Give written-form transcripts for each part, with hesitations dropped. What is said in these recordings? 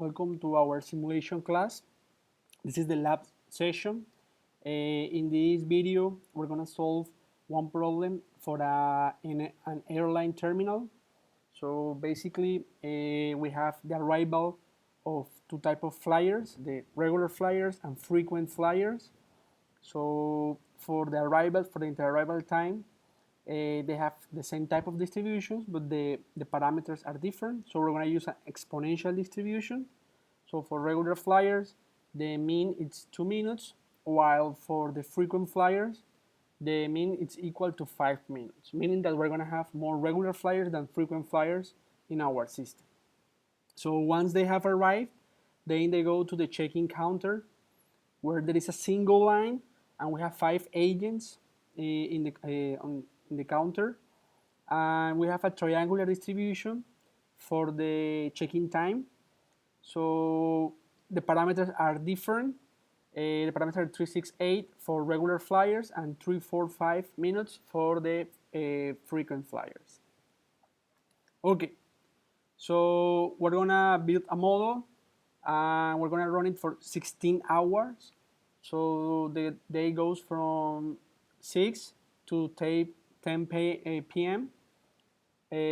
Welcome to our simulation class. This is the lab session. In this video, we're going to solve one problem for in an airline terminal. So basically, we have the arrival of two types of flyers, the regular flyers and frequent flyers. So for the inter-arrival time, they have the same type of distributions, but the parameters are different. So we're going to use an exponential distribution. So for regular flyers, the mean is 2 minutes, while for the frequent flyers, the mean is equal to 5 minutes, meaning that we're going to have more regular flyers than frequent flyers in our system. So once they have arrived, then they go to the check-in counter where there is a single line and we have 5 agents in the counter, and we have a triangular distribution for the check-in time. So the parameters are different. The parameters are 368 for regular flyers and 345 minutes for the frequent flyers. Okay, so we're gonna build a model and we're gonna run it for 16 hours. So the day goes from 6 to 10 p.m.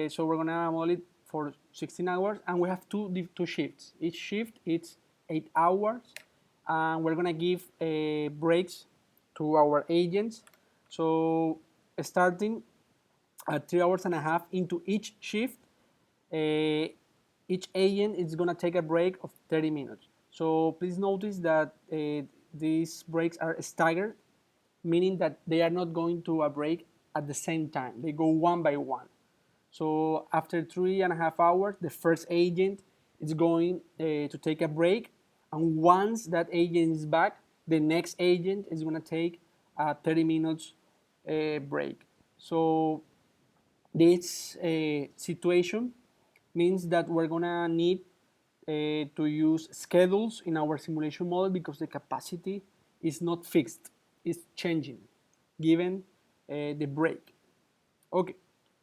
So we're gonna model it for 16 hours, and we have two shifts. Each shift is 8 hours, and we're gonna give breaks to our agents. So starting at 3 hours and a half into each shift, each agent is gonna take a break of 30 minutes. So please notice that these breaks are staggered, meaning that they are not going to a break at the same time. They go one by one. So after 3.5 hours, the first agent is going to take a break, and once that agent is back, the next agent is going to take a 30 minutes break. So this situation means that we're going to need to use schedules in our simulation model because the capacity is not fixed, it's changing given the break. Okay,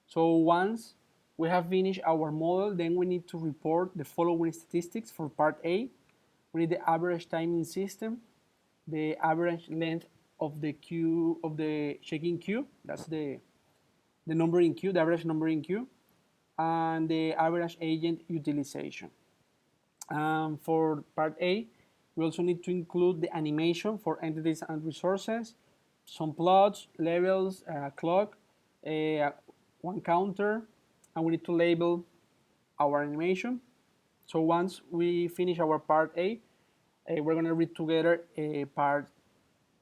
so once we have finished our model, then we need to report the following statistics for part A. We need the average time in system, the average length of the queue of the check-in queue, that's the number in queue, the average number in queue, and the average agent utilization. For part A, we also need to include the animation for entities and resources, some plots, labels, clock, one counter, and we need to label our animation. So once we finish our part A, we're gonna read together part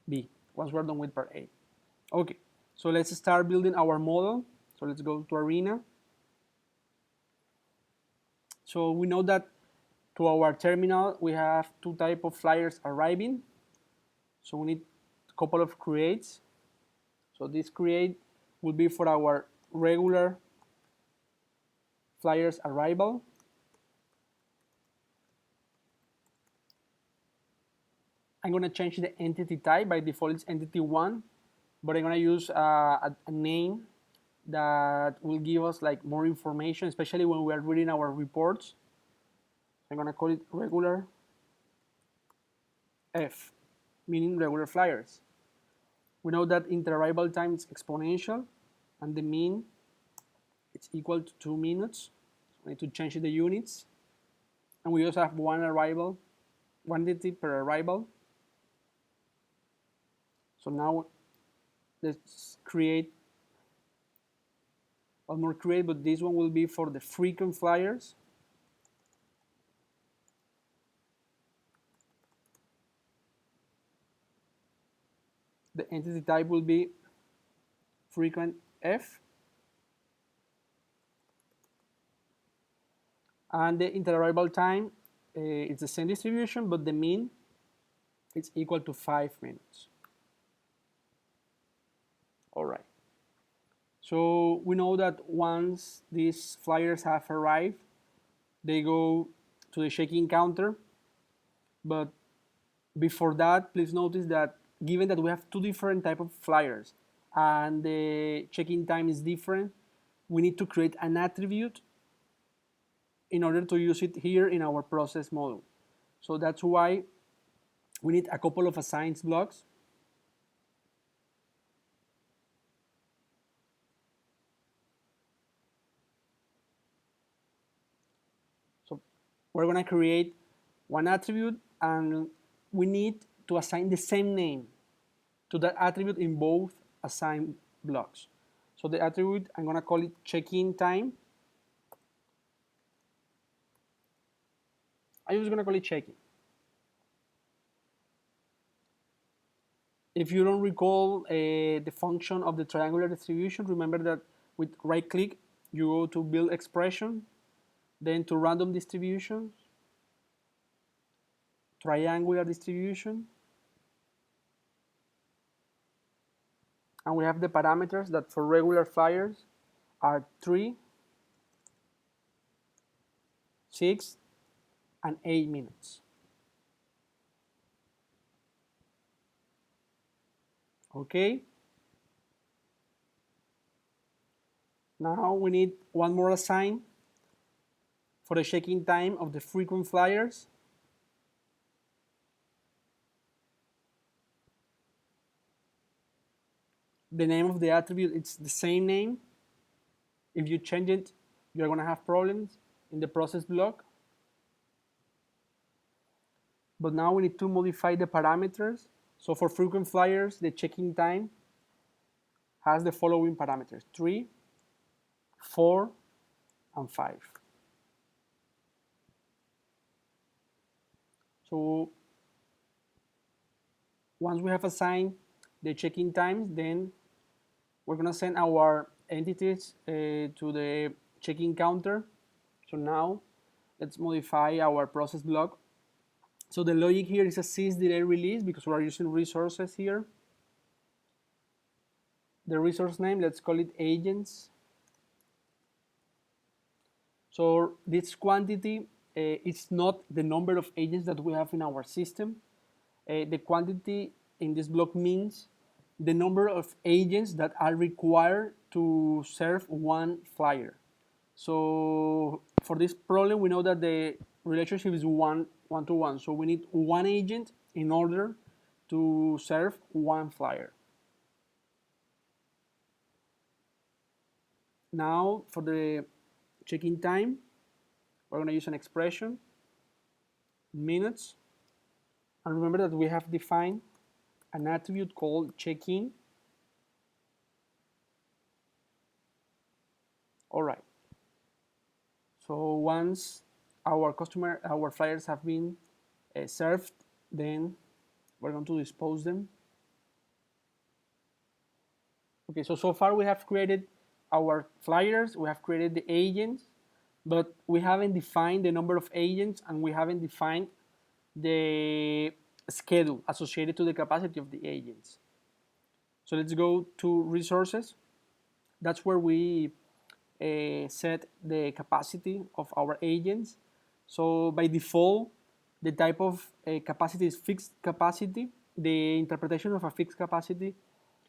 B, once we're done with part A. Okay, so let's start building our model. So let's go to Arena. So we know that to our terminal, we have two types of flyers arriving. So we need a couple of creates. So this create will be for our regular flyers arrival. I'm going to change the entity type. By default, it's entity one, but I'm going to use a name that will give us like more information, especially when we are reading our reports. I'm going to call it regular F, meaning regular flyers. We know that inter-arrival time is exponential, and the mean is equal to 2 minutes. So we need to change the units. And we also have one entity per arrival. So now let's create one more create, but this one will be for the frequent flyers. The entity type will be frequent F. And the inter-arrival time, it's the same distribution, but the mean is equal to 5 minutes. All right. So we know that once these flyers have arrived, they go to the check-in counter. But before that, please notice that given that we have two different types of flyers and the check-in time is different, we need to create an attribute in order to use it here in our process model. So that's why we need a couple of assigned blocks. So we're going to create one attribute, and we need to assign the same name to that attribute in both assigned blocks. So the attribute, I'm going to call it check-in time. I'm just going to call it check-in. If you don't recall the function of the triangular distribution, remember that with right click, you go to build expression, then to random distributions, triangular distribution, and we have the parameters that for regular flyers are 3, 6, and 8 minutes. Okay. Now we need one more assign for the check-in time of the frequent flyers. The name of the attribute, it's the same name. If you change it, you're going to have problems in the process block. But now we need to modify the parameters. So for frequent flyers, the check-in time has the following parameters: 3, 4, and 5. So once we have assigned the check-in times, then we're going to send our entities to the check-in counter. So now let's modify our process block. So the logic here is a sys release because we're using resources here. The resource name, let's call it agents. So this quantity, it's not the number of agents that we have in our system. The quantity in this block means the number of agents that are required to serve one flyer. So for this problem, we know that the relationship is one to one. So we need one agent in order to serve one flyer. Now for the check-in time, we're going to use an expression, minutes. And remember that we have defined an attribute called check-in. All right. So once our flyers have been served, then we're going to dispose them. Okay, so far we have created our flyers, we have created the agents, but we haven't defined the number of agents and we haven't defined the schedule associated to the capacity of the agents. So let's go to resources. That's where we set the capacity of our agents. So by default, the type of capacity is fixed capacity. The interpretation of a fixed capacity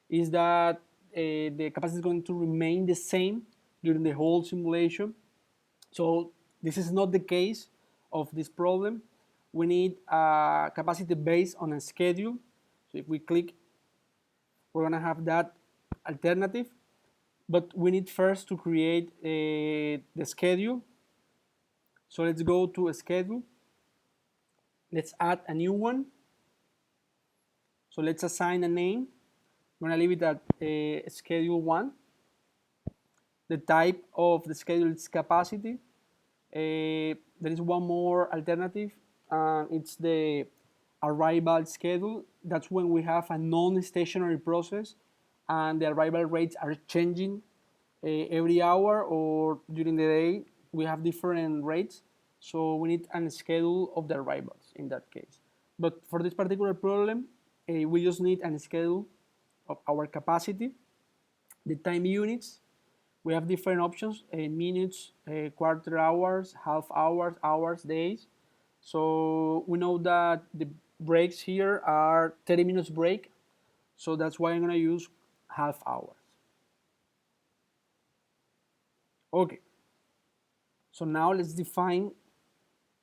is that the capacity is going to remain the same during the whole simulation. So this is not the case of this problem. We need a capacity based on a schedule. So if we click, we're going to have that alternative. But we need first to create the schedule. So let's go to a schedule. Let's add a new one. So let's assign a name. I'm going to leave it at schedule 1. The type of the schedule is capacity. There is one more alternative. It's the arrival schedule. That's when we have a non-stationary process and the arrival rates are changing every hour or during the day. We have different rates. So we need a schedule of the arrivals in that case. But for this particular problem, we just need a schedule of our capacity. The time units, we have different options, minutes, quarter hours, half hours, hours, days. So we know that the breaks here are 30 minutes break. So that's why I'm going to use half hours. Okay. So now let's define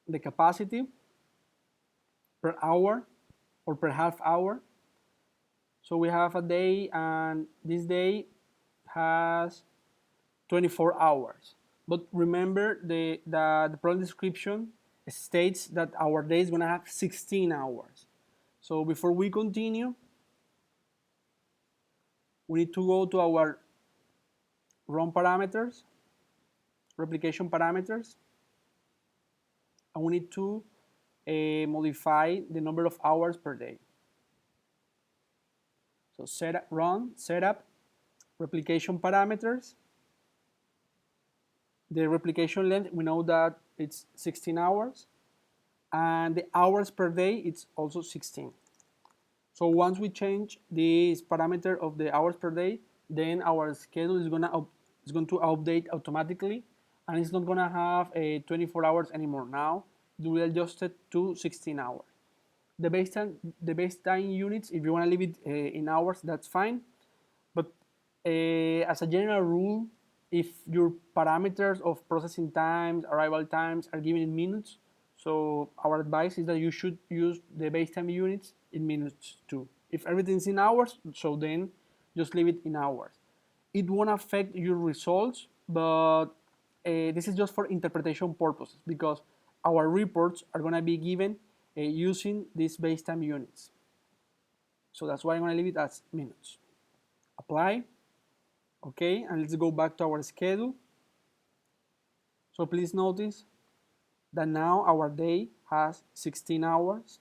the capacity per hour or per half hour. So we have a day, and this day has 24 hours. But remember, the problem description states that our day is going to have 16 hours. So before we continue, we need to go to our run parameters, replication parameters, and we need to modify the number of hours per day. So setup, replication parameters. The replication length, we know that it's 16 hours, and the hours per day, it's also 16. So once we change this parameter of the hours per day, then our schedule is going to update automatically, and it's not going to have a 24 hours anymore. Now it will adjust it to 16 hours. The base time units, if you want to leave it in hours, that's fine. But as a general rule, if your parameters of processing times, arrival times are given in minutes, so our advice is that you should use the base time units in minutes too. If everything's in hours, so then just leave it in hours. It won't affect your results, but this is just for interpretation purposes, because our reports are going to be given using these base time units. So that's why I'm going to leave it as minutes. Apply. Okay, and let's go back to our schedule. So please notice that now our day has 16 hours.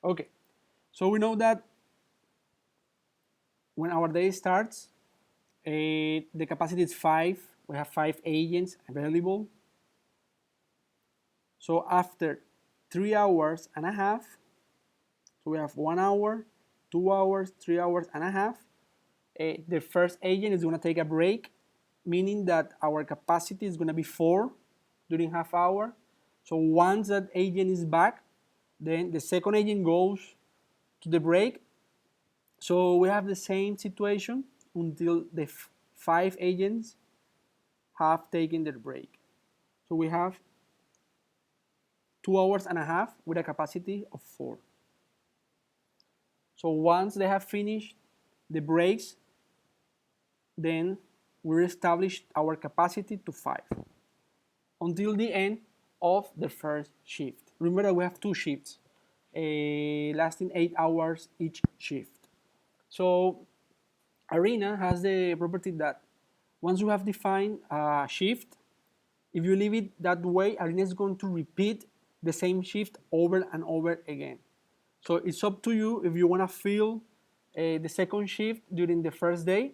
Okay, so we know that when our day starts, the capacity is 5. We have 5 agents available. So after 3 hours and a half, so we have 1 hour, 2 hours, 3 hours and a half, the first agent is going to take a break, meaning that our capacity is going to be 4 during half hour. So once that agent is back, then the second agent goes to the break. So we have the same situation until the 5 agents have taken their break. So we have 2 hours and a half with a capacity of 4. So once they have finished the breaks, then we reestablish our capacity to 5 until the end of the first shift. Remember that we have 2 shifts, lasting 8 hours each shift. So Arena has the property that once you have defined a shift, if you leave it that way, Arena is going to repeat the same shift over and over again. So it's up to you if you want to fill the second shift during the first day.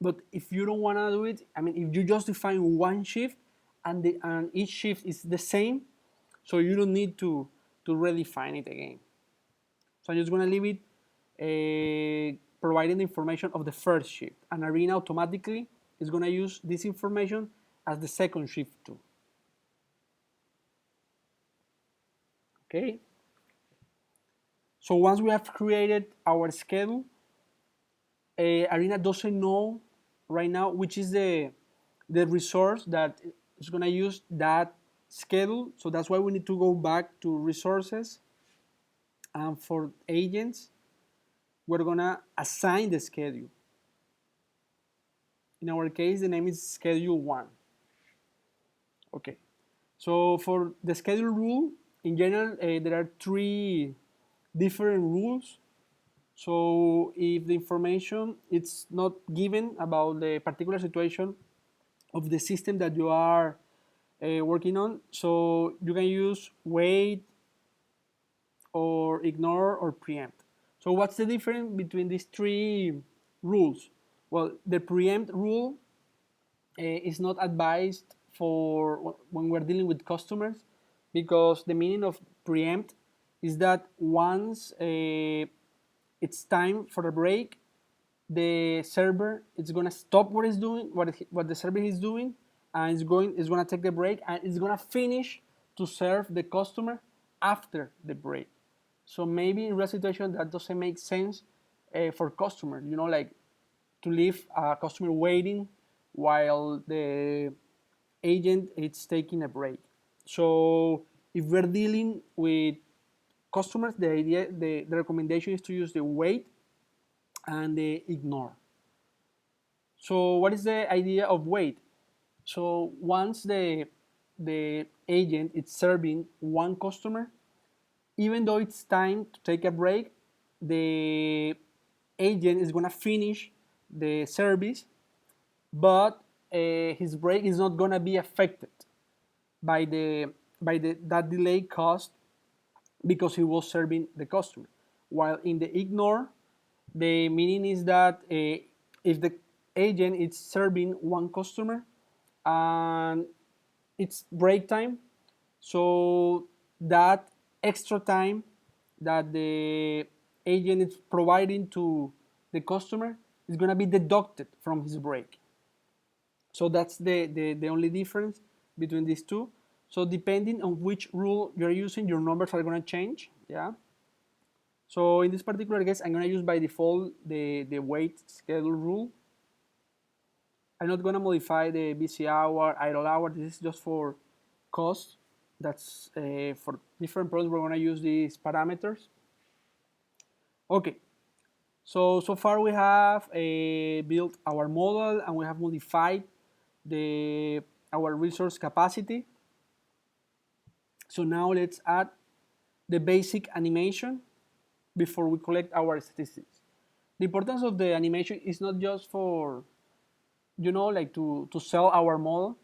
But if you don't want to do it, I mean, if you just define one shift and each shift is the same, so you don't need to redefine it again. So I'm just going to leave it providing the information of the first shift, and Arena automatically is going to use this information as the second shift too. Okay. So once we have created our schedule, Arena doesn't know right now which is the resource that is going to use that schedule. So that's why we need to go back to resources, and for agents we're going to assign the schedule. In our case, the name is schedule 1. Okay, so for the schedule rule, in general, there are 3 different rules. So if the information is not given about the particular situation of the system that you are working on, so you can use wait or ignore or preempt. So what's the difference between these 3 rules? Well, the preempt rule is not advised for when we're dealing with customers, because the meaning of preempt is that once it's time for a break, the server is going to stop what it's doing, what the server is doing, and it's going to take the break, and it's going to finish to serve the customer after the break. So maybe in real situation that doesn't make sense for customer, like to leave a customer waiting while the agent is taking a break. So if we're dealing with customers, the recommendation is to use the wait and the ignore. So what is the idea of wait? So once the agent is serving one customer, even though it's time to take a break, the agent is gonna finish the service, but his break is not gonna be affected by the that delay caused because he was serving the customer. While in the ignore, the meaning is that if the agent is serving one customer and it's break time, so that extra time that the agent is providing to the customer is going to be deducted from his break. So that's the only difference between these two. So depending on which rule you're using, your numbers are going to change. Yeah. So in this particular case, I'm going to use by default the wait schedule rule. I'm not going to modify the busy hour, idle hour. This is just for cost. That's for different products. We're going to use these parameters. Okay. So far we have built our model and we have modified the our resource capacity. So now let's add the basic animation before we collect our statistics. The importance of the animation is not just for, like to sell our model.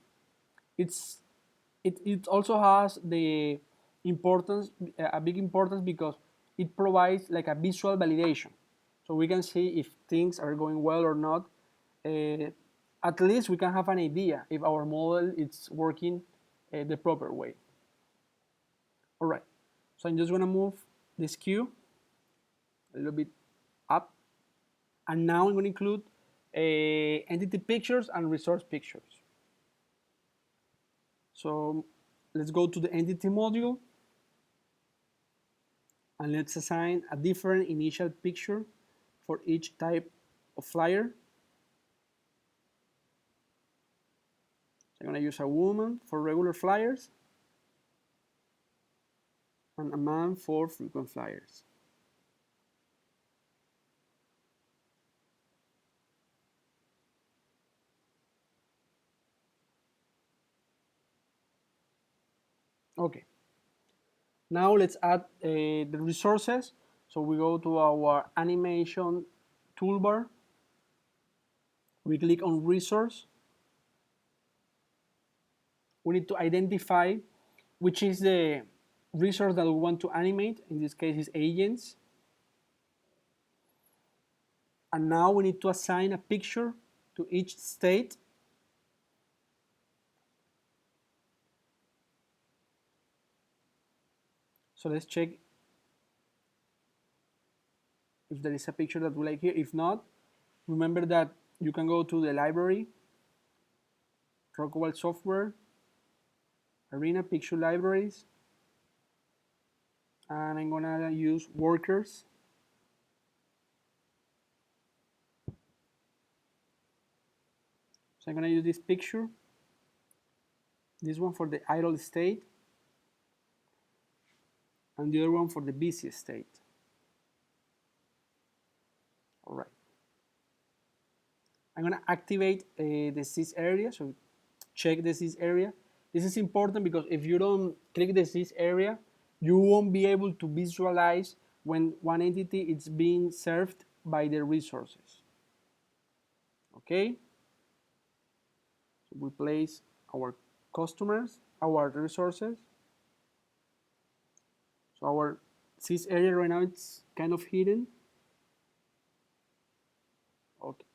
It also has the importance, a big importance, because it provides like a visual validation. So we can see if things are going well or not. At least we can have an idea if our model is working the proper way. All right, so I'm just gonna move this queue a little bit up. And now I'm gonna include entity pictures and resource pictures. So let's go to the entity module and let's assign a different initial picture for each type of flyer. So I'm gonna use a woman for regular flyers and a man for frequent flyers. Okay, now let's add the resources. So we go to our animation toolbar, we click on resource. We need to identify which is the resource that we want to animate. In this case is agents. And now we need to assign a picture to each state. So let's check if there is a picture that we like here. If not, remember that you can go to the library, Rockwell software, Arena picture libraries, and I'm gonna use workers. So I'm gonna use this picture, this one for the idle state, and the other one for the busy state. All right. I'm gonna activate the sys area, so check the sys area. This is important because if you don't click the sys area, you won't be able to visualize when one entity is being served by the resources. Okay? So we place our customers, our resources. So our sys area right now it's kind of hidden. Okay.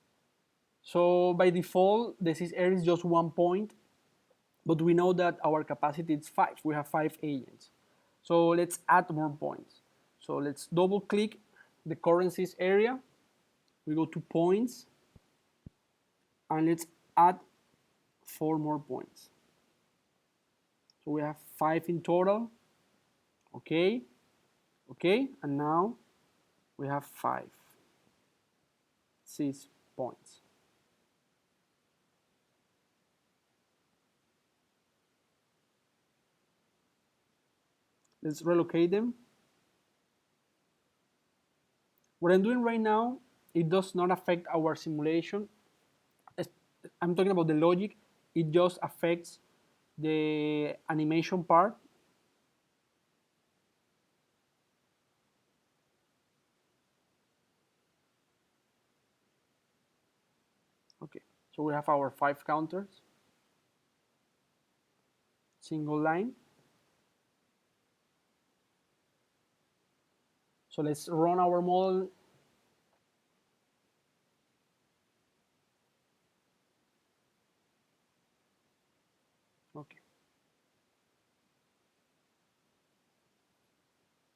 So by default, the sys area is just 1 point, but we know that our capacity is 5. We have 5 agents. So let's add more points. So let's double click the current sys area. We go to points and let's add 4 more points. So we have 5 in total. Okay, okay, and now we have 5 sys points. Let's relocate them. What I'm doing right now, it does not affect our simulation. I'm talking about the logic. It just affects the animation part. Okay, so we have our 5 counters, single line. So let's run our model. Okay,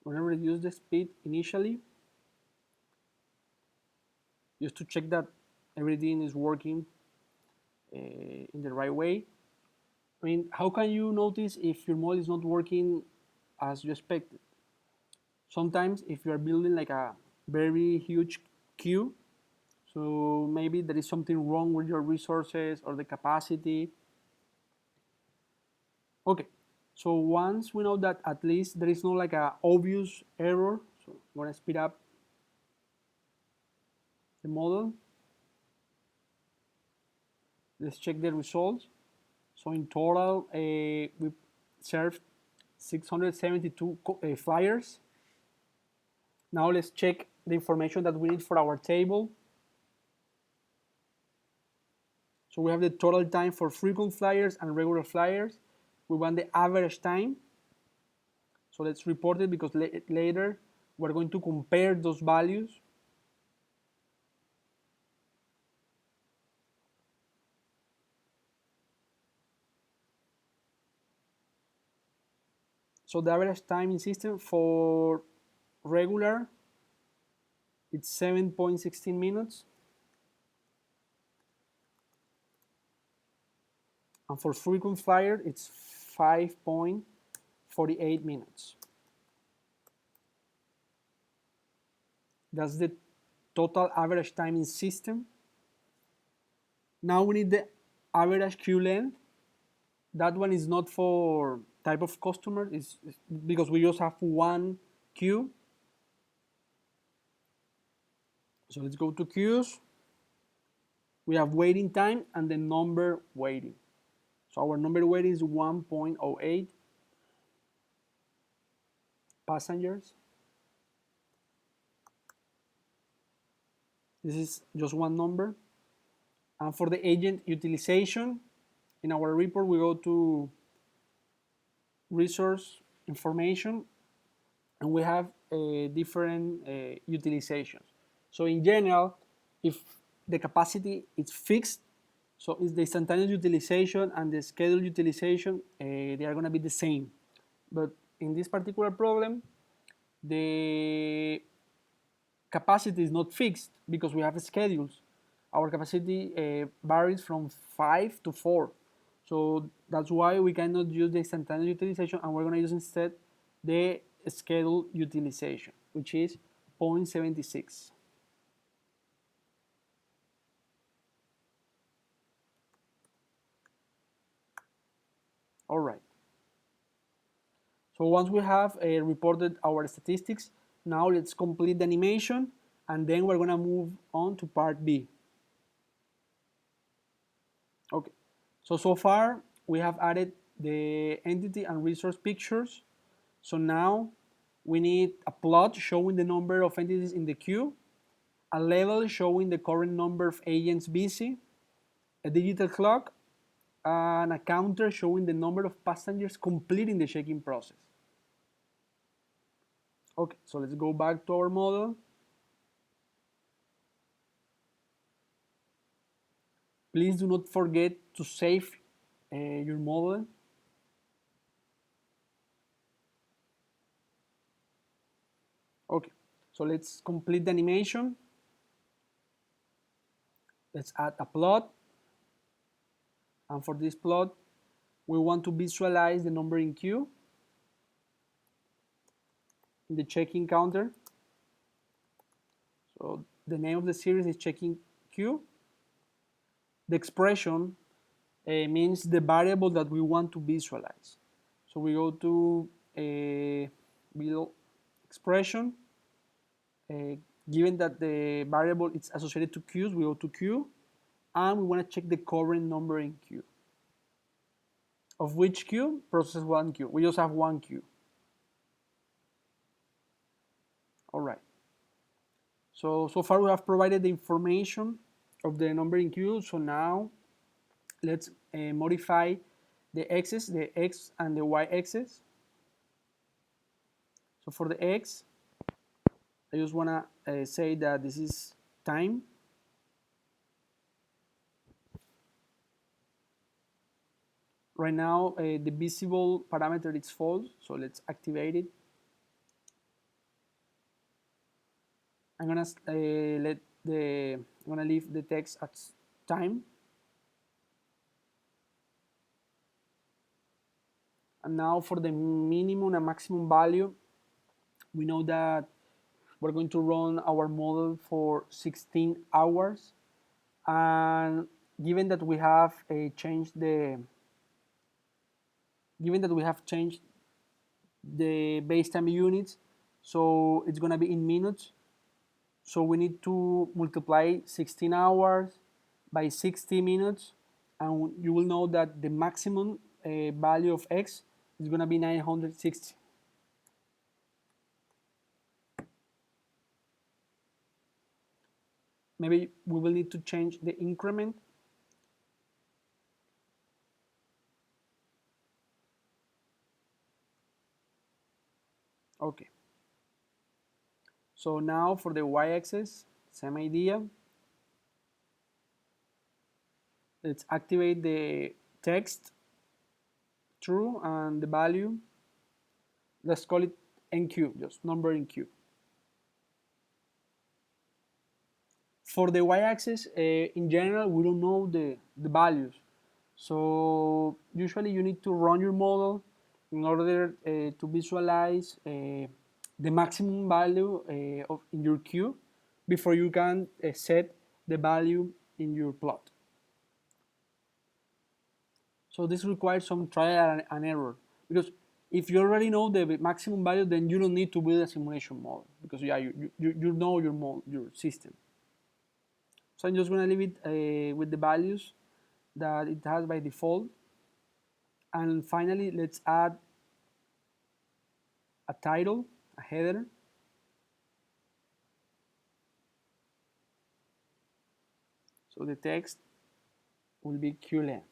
we're gonna reduce the speed initially, just to check that everything is working in the right way. I mean, how can you notice if your model is not working as you expected? Sometimes if you are building like a very huge queue, so maybe there is something wrong with your resources or the capacity. Okay, so once we know that at least there is no like a obvious error, so I'm gonna speed up the model. Let's check the results. So in total, we served 672 flyers. Now let's check the information that we need for our table. So we have the total time for frequent flyers and regular flyers. We want the average time. So let's report it because later we're going to compare those values. So the average time in system for regular, it's 7.16 minutes. And for frequent flyer, it's 5.48 minutes. That's the total average time in system. Now we need the average queue length. That one is not for type of customer, it's because we just have one queue. So let's go to queues. We have waiting time and the number waiting. So our number waiting is 1.08 passengers. This is just one number. And for the agent utilization, in our report, we go to resource information and we have different utilizations. So in general, if the capacity is fixed, so is the instantaneous utilization and the scheduled utilization, they are going to be the same. But in this particular problem, the capacity is not fixed because we have schedules. Our capacity varies from 5 to 4. So that's why we cannot use the instantaneous utilization and we're going to use instead the scheduled utilization, which is 0.76. All right. So once we have reported our statistics, now let's complete the animation and then we're going to move on to part B. Okay, so far we have added the entity and resource pictures. So now we need a plot showing the number of entities in the queue, a level showing the current number of agents busy, a digital clock, and a counter showing the number of passengers completing the check-in process. Okay, so let's go back to our model. Please do not forget to save your model. Okay, so let's complete the animation. Let's add a plot. And for this plot, we want to visualize the number in queue in the check-in counter. So the name of the series is check-in queue. The expression means the variable that we want to visualize. So we go to a middle expression. Given that the variable is associated to queues, we go to queue, and we want to check the current number in queue. Of which queue? Process 1 queue. We just have one queue. All right. So far we have provided the information of the number in queue. So now let's modify the x's, the x and the y axis. So for the x, I just want to say that this is time. Right now, the visible parameter is false, so let's activate it. I'm gonna leave the text at time, and now for the minimum and maximum value, we know that we're going to run our model for 16 hours, and given that we have changed the base time units, so it's gonna be in minutes. So we need to multiply 16 hours by 60 minutes, and you will know that the maximum value of x is going to be 960. Maybe we will need to change the increment. Okay. So now for the y-axis, same idea. Let's activate the text true and the value. Let's call it NQ, just number in queue. For the y-axis, in general, we don't know the values. So usually you need to run your model in order to visualize the maximum value in your queue before you can set the value in your plot. So this requires some trial and error, because if you already know the maximum value, then you don't need to build a simulation model, because yeah, you know your system. So I'm just going to leave it with the values that it has by default. And finally, let's add a title, a header. So the text will be queue length.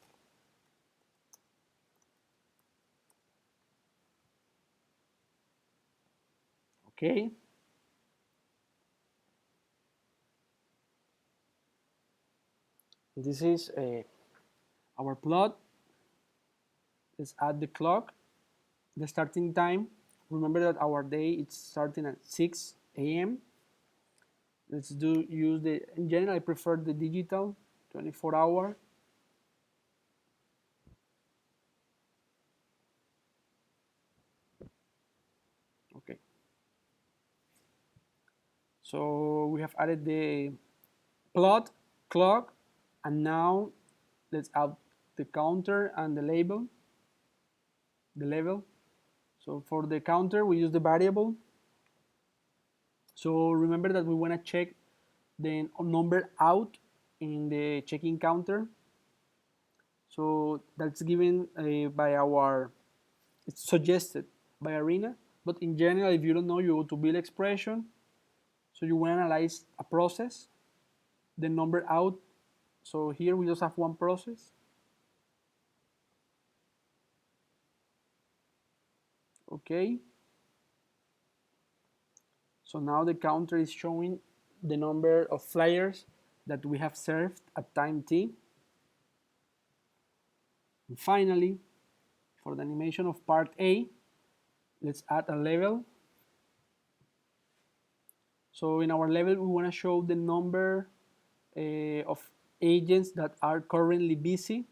Okay. This is our plot. Let's add the clock, the starting time. Remember that our day is starting at 6 a.m. Let's use the, in general, I prefer the digital 24-hour. Okay. So we have added the plot, clock, and now let's add the counter and the label, the level. So for the counter, we use the variable. So remember that we want to check the number out in the checking counter. So that's given by our, it's suggested by Arena. But in general, if you don't know, you go to build expression. So you want to analyze a process, the number out. So here we just have one process. Okay. So now the counter is showing the number of flyers that we have served at time t. And finally, for the animation of part A, let's add a level. So in our level, we want to show the number of agents that are currently busy.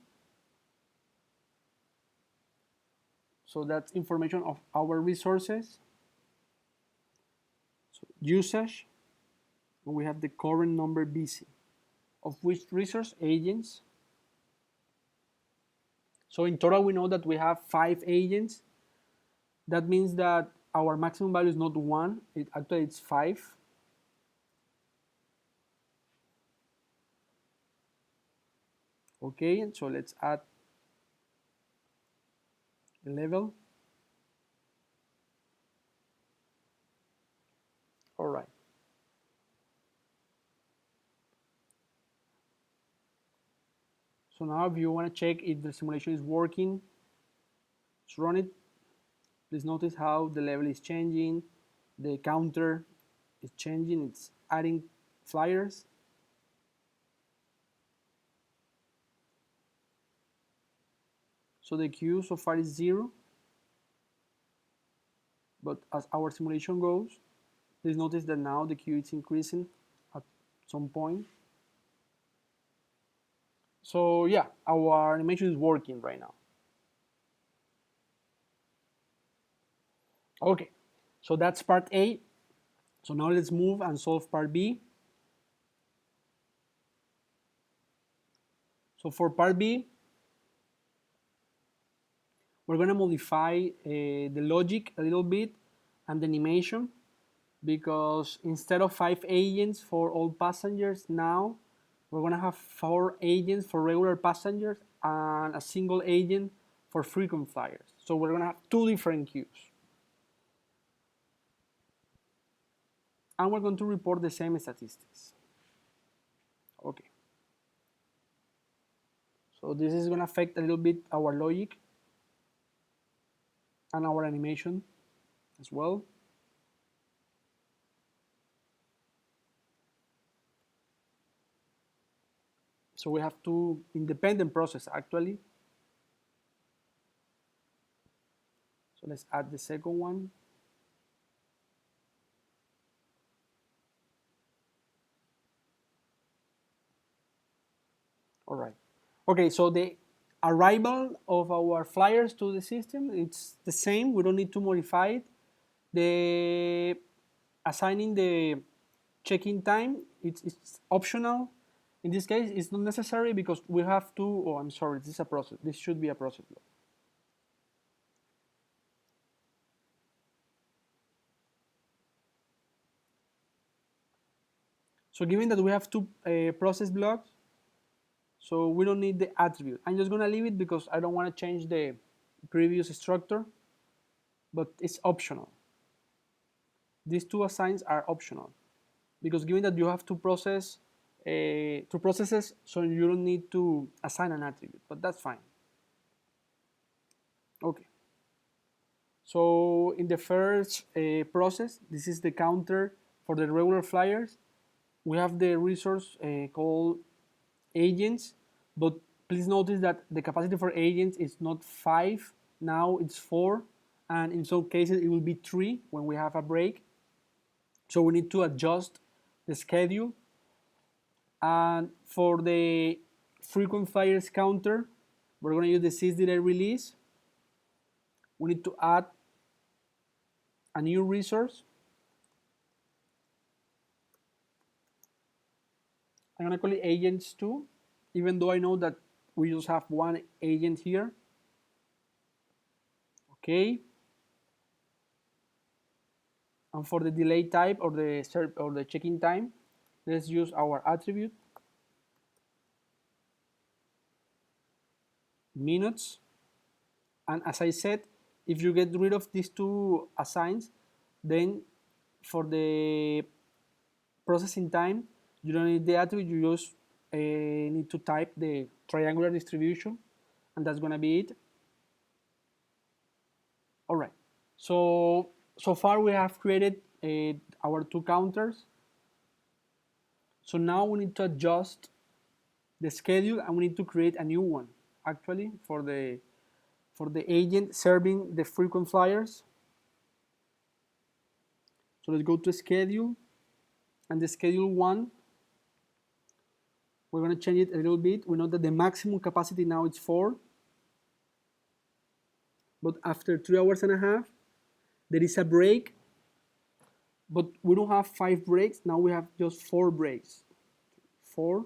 So that's information of our resources. So usage, and we have the current number busy. Of which resource? Agents. So in total, we know that we have 5 agents. That means that our maximum value is not 1, actually it's 5. Okay, so let's add the level. All right. So now if you want to check if the simulation is working, let's run it. Please notice how the level is changing, the counter is changing, it's adding flyers. So the queue so far is 0, but as our simulation goes, please notice that now the queue is increasing at some point. So yeah, our animation is working right now. Okay, so that's part A. So now let's move and solve part B. So for part B, we're going to modify the logic a little bit and the animation, because instead of 5 agents for all passengers, now we're going to have 4 agents for regular passengers and a single agent for frequent flyers. So we're going to have 2 different queues. And we're going to report the same statistics. Okay. So this is going to affect a little bit our logic and our animation as well. So we have 2 independent processes actually. So let's add the second one. All right. Okay, so the arrival of our flyers to the system, it's the same. We don't need to modify it. The assigning the check-in time, it's optional. In this case, it's not necessary because we have to, oh, I'm sorry, this is a process. This should be a process block. So given that we have 2 process blocks, so we don't need the attribute. I'm just gonna leave it because I don't wanna change the previous structure, but it's optional. These 2 assigns are optional, because given that you have to process 2 processes, so you don't need to assign an attribute, but that's fine. Okay. So in the first process, this is the counter for the regular flyers. We have the resource called agents, but please notice that the capacity for agents is not 5, now it's 4, and in some cases it will be 3 when we have a break. So we need to adjust the schedule. And for the frequent flyers counter, we're going to use the sysdelay release. We need to add a new resource. I'm going to call it agents 2, even though I know that we just have 1 agent here. Okay. And for the delay type or the check-in time, let's use our attribute minutes. And as I said, if you get rid of these 2 assigns, then for the processing time, you don't need the attribute, you just need to type the triangular distribution, and that's gonna be it. All right, so far we have created our 2 counters. So now we need to adjust the schedule and we need to create a new one actually for the agent serving the frequent flyers. So let's go to schedule, and the schedule 1, we're going to change it a little bit. We know that the maximum capacity now is 4, but after 3 hours and a half there is a break, but we don't have 5 breaks, now we have just 4 breaks. 4,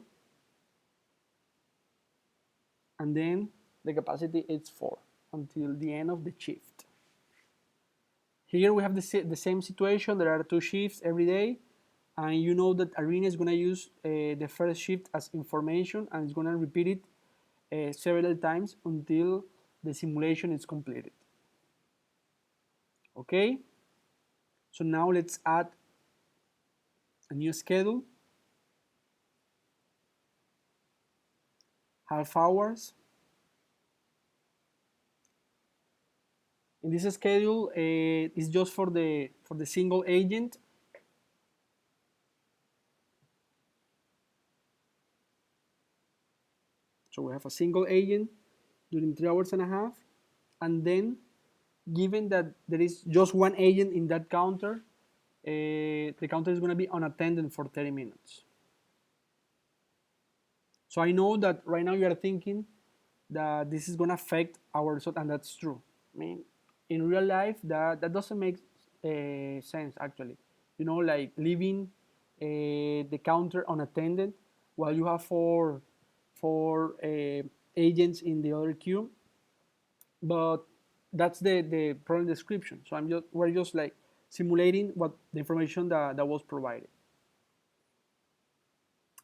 and then the capacity is 4 until the end of the shift. Here we have the same situation. There are 2 shifts every day, and you know that Arena is going to use the first shift as information, and it's going to repeat it several times until the simulation is completed. Okay, so now let's add a new schedule, half hours. In this schedule, it's just for the single agent. So we have a single agent during 3 hours and a half, and then given that there is just one agent in that counter, the counter is going to be unattended for 30 minutes. So I know that right now you are thinking that this is going to affect our result, and that's true. I mean, in real life, that doesn't make sense actually. You know, like leaving the counter unattended while you have four agents in the other queue, but that's the problem description. So we're just like simulating what the information that was provided,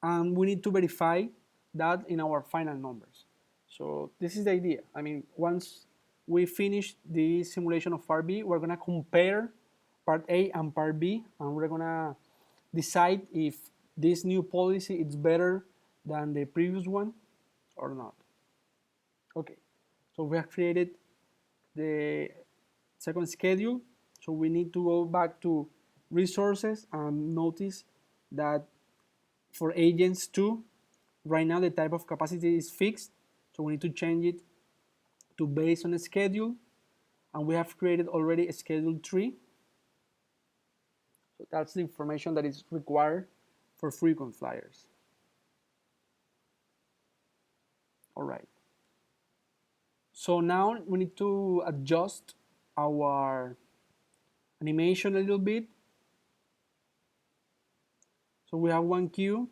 and we need to verify that in our final numbers. So this is the idea. I mean, once we finish the simulation of part B, we're gonna compare part A and part B, and we're gonna decide if this new policy is better than the previous one or not. Okay, so we have created the second schedule. So we need to go back to resources and notice that for agents 2, right now the type of capacity is fixed. So we need to change it to based on a schedule. And we have created already a schedule 3. So that's the information that is required for frequent flyers. All right. So now we need to adjust our animation a little bit. So we have one queue.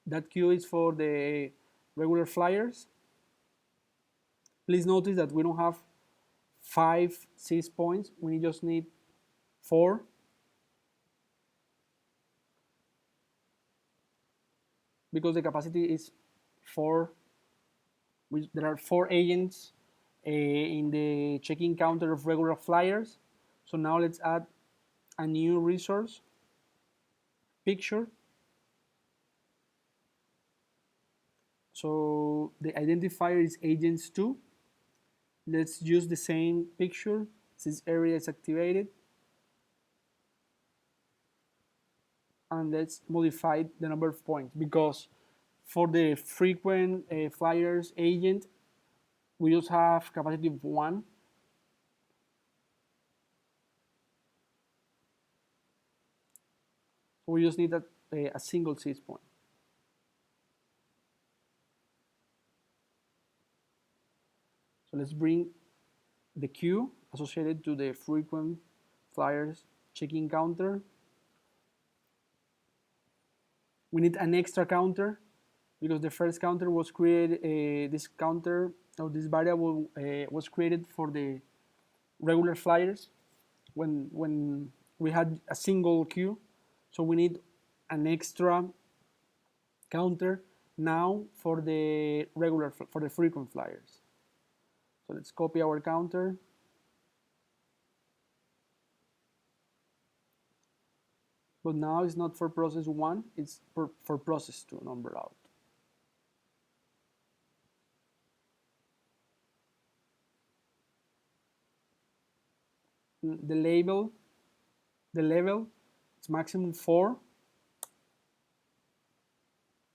That queue is for the regular flyers. Please notice that we don't have 5 seize points. We just need 4. Because the capacity is 4. There are 4 agents in the check-in counter of regular flyers. So now let's add a new resource, picture. So the identifier is agents 2. Let's use the same picture since area is activated. And let's modify the number of points, because for the frequent flyers agent, we just have capacity of 1. So we just need a single seize point. So let's bring the queue associated to the frequent flyers check-in counter. We need an extra counter because the first counter was created, this counter or this variable was created for the regular flyers when we had a single queue. So we need an extra counter now for the frequent flyers. So let's copy our counter. But now it's not for process 1, it's for process 2, number out. The level, it's maximum 4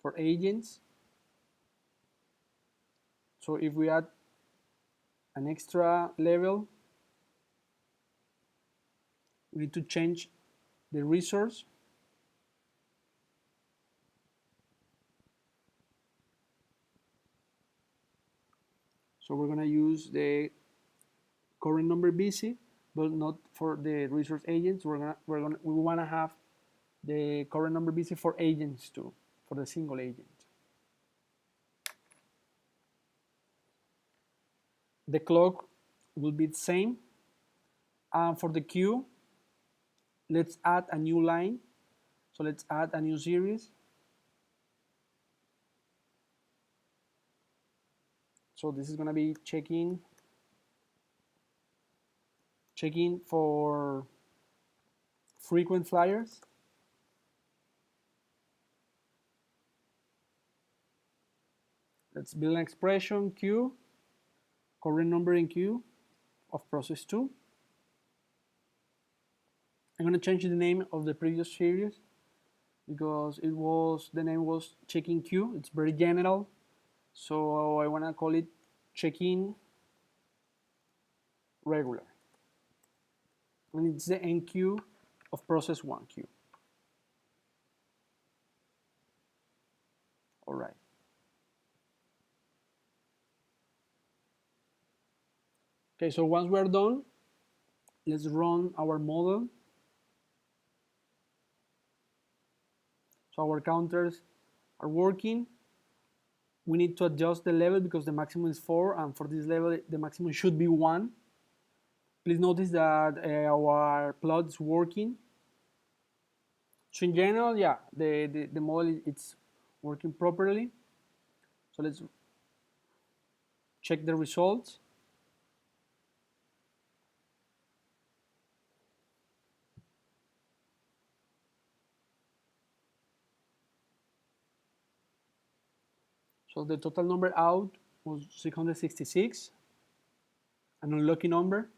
for agents. So if we add an extra level, we need to change the resource. So we're going to use the current number busy, but not for the resource agents. We want to have the current number busy for agents too, for the single agent. The clock will be the same. And for the queue, let's add a new line. So let's add a new series. So this is going to be checking for frequent flyers. Let's build an expression queue, current number in queue of process 2. I'm going to change the name of the previous series because the name was checking queue. It's very general. So I want to call it check-in regular. And it's the enqueue of process 1 queue. All right. Okay, so once we're done, let's run our model. So our counters are working. We need to adjust the level because the maximum is 4, and for this level, the maximum should be 1. Please notice that our plot is working. So in general, yeah, the model it's working properly. So let's check the results. So the total number out was 666, an unlucky number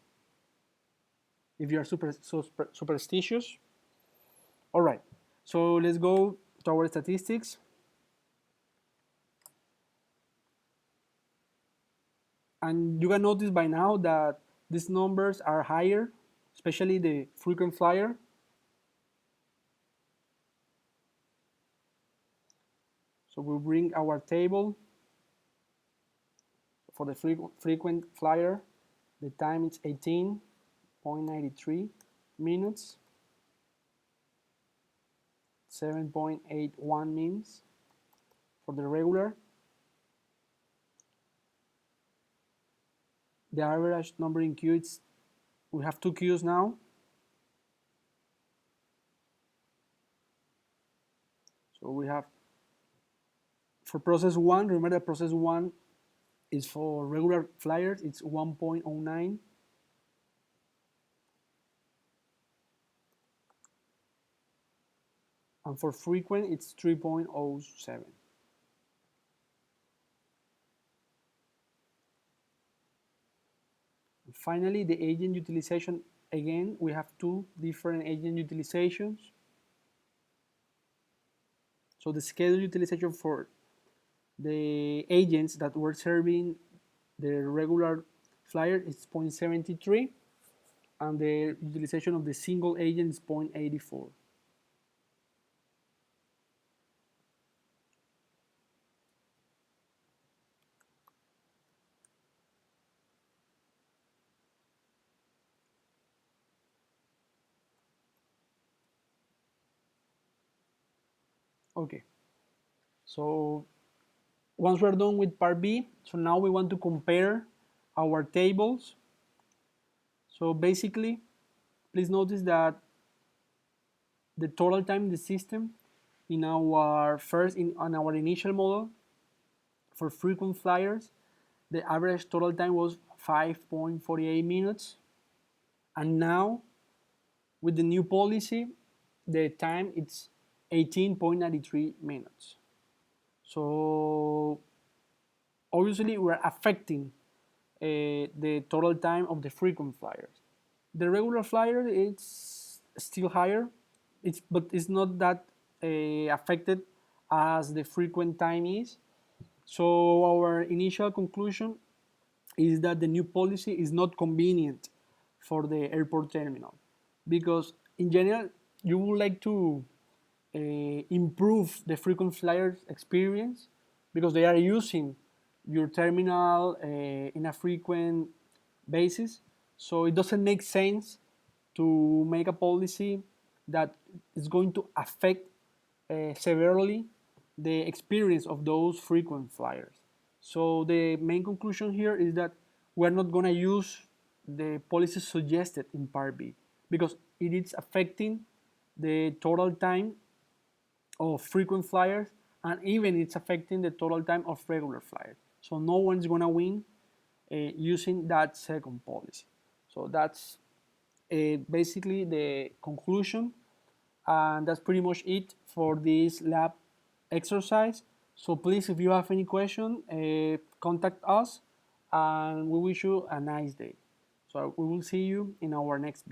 if you are superstitious. All right, so let's go to our statistics. And you can notice by now that these numbers are higher, especially the frequent flyer. So we'll bring our table for the frequent flyer. The time is 18.93 minutes, 7.81 minutes for the regular. The average number in queue, we have 2 queues now. So we have, for process 1, remember that process 1 is for regular flyers, it's 1.09. And for frequent, it's 3.07. Finally, the agent utilization, again, we have 2 different agent utilizations. So the schedule utilization for the agents that were serving the regular flyer is 0.73, and the utilization of the single agent is 0.84. Okay, so once we're done with part B, so now we want to compare our tables. So basically, please notice that the total time in the system in our on our initial model for frequent flyers, the average total time was 5.48 minutes. And now with the new policy, the time it's 18.93 minutes. So obviously we're affecting the total time of the frequent flyers. The regular flyer it's still higher, but it's not that affected as the frequent time is. So our initial conclusion is that the new policy is not convenient for the airport terminal, because in general you would like to improve the frequent flyers experience because they are using your terminal in a frequent basis. So it doesn't make sense to make a policy that is going to affect severely the experience of those frequent flyers. So the main conclusion here is that we're not going to use the policy suggested in Part B, because it is affecting the total time of frequent flyers, and even it's affecting the total time of regular flyers. So no one's gonna win using that second policy. So that's basically the conclusion, and that's pretty much it for this lab exercise. So please, if you have any question, contact us, and we wish you a nice day. So we will see you in our next video.